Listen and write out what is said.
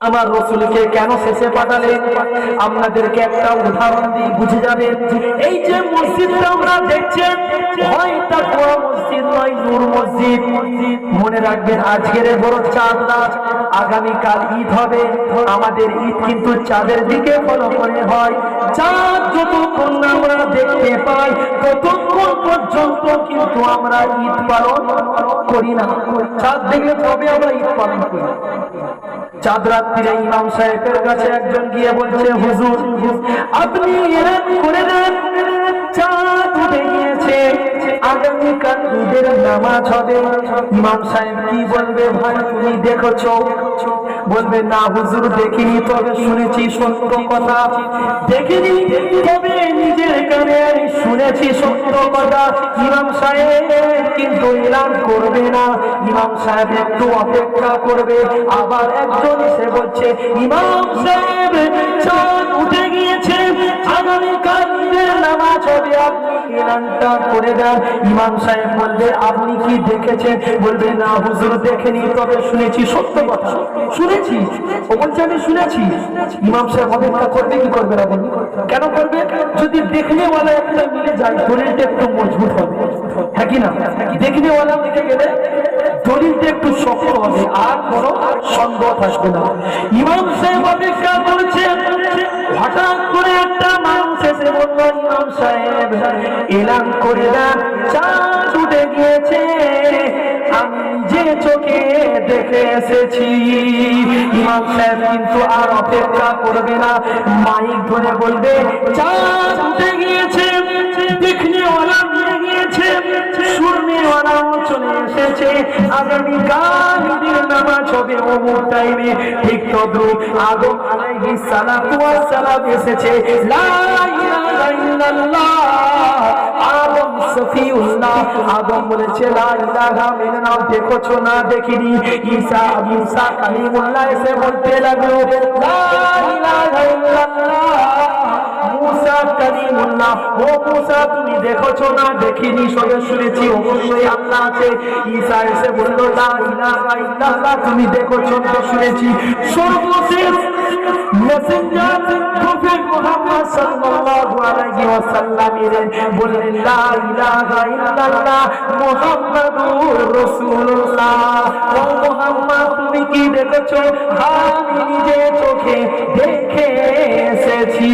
আমার রাসূলকে কেন শেষে পাঠালেন আপনাদেরকে একটা উদাহরণ দিয়ে বুঝে যাবেন। এই যে মসজিদটা আমরা দেখছেন, হয় তাকওয়া মসজিদ নয় নূর মসজিদ। মনে রাখবেন আজকের বড় চাঁদ রাত, আগামী কাল ঈদ হবে। আমাদের ঈদ কিন্তু চাঁদের দিকে ফলো করে হয়। চাঁদ যতক্ষণ আমরা দেখতে পাই ততক্ষণ পর্যন্ত কিন্তু আমরা ঈদ পালন করি না। চাঁদ দেখলে তবে আমরা ঈদ পালন করি। চাঁদ রাত্রিরে ইমাম সাহেবের কাছে একজন গিয়ে বলছে, হুজুর আপনি এলান করে দেন, চাঁদ উঠে গিয়েছে, আগামীকাল ঈদের নামাজ হবে। ইমাম সাহেব কি বলবে, ভাই তুমি দেখেছো? বলবে না হুজুর দেখিনি, তবে শুনেছি সত্য কথা। দেখিনি তবে নিজের কানে শুনেছি সত্য কথা। ইমাম সাহেব কিন্তু এলান করবে না, ইমাম সাহেব একটু অপেক্ষা করবে। আবার একজন এসে বলছে, ইমাম সাহেব চাঁদ উঠে গিয়েছে, আগামীকাল ঈদের নামাজ হবে, আপনি এলানটা করে দেন। ইমাম সাহেব বলবে আপনি কি দেখেছেন? বলবে না হুজুর দেখিনি, তবে শুনেছি সত্য কথা। শুনেছি? ও বলছে আমি শুনেছি। ইমাম সাহেব অপেক্ষা করবে কি করবে না? বলবে কেন করবে? যদি দেখনেওয়ালা একটা মিলে যায় দলিলটা একটু মজবুত হবে, হ্যাঁ কি না? দেখনেওয়ালা মিলে গেলে দলিলটা একটু শক্ত হবে, আর কোনো সন্দেহ থাকবে না। ইমাম সাহেব অপেক্ষা করছে, হঠাৎ করে একটা মানুষ এসে বলল, ইমাম সাহেব এলান করে দেন, চাঁদ উঠে গিয়েছে, আমি যে চোখে দেখে এসেছি। ইমাম সাহেব কিন্তু আর অপেক্ষা করবে না, মাইক ধরে বলবে, চাঁদ উঠে গিয়েছে, দেখনেওয়ালা মিলে গিয়েছে, শুননেওয়ালাও চলে এসেছে, আগামীকাল ঈদের নামাজ হবে অমুক টাইমে। ঠিক তদ্রুপ আদম আলাইহিস সালাতু ওয়াস সালাম এসেছে, লা ইলাহা ইল্লাল্লাহ, আদম সফিউল্লাহ। আদম বলেছে লা ইলাহা মেনে নাও, দেখছো না? দেখিনি। ঈসা কালিমুল্লাহ এসে বলতে লাগলো, লা ইলাহা ইল্লাল্লাহ। মুসা কালিমুল্লাহ, ও মুসা তুমি দেখছো না? দেখিনি, সবে শুনেছি অবশ্যই আল্লাহ আছে। ঈসা এসে বলল, লা ইলাহা ইল্লাল্লাহ, তুমি দেখছো তো? শুনেছি। সর্বশেষ মেসেঞ্জার প্রফেট মুহাম্মদ সাল্লাল্লাহু আলাইহি ওয়াসাল্লাম বললেন, লা ইলাহা ইল্লাল্লাহ মুহাম্মাদুর রাসূলুল্লাহ। ও মুহাম্মদ তুমি কি দেখছো? আমি নিজে চোখে দেখে এসেছি।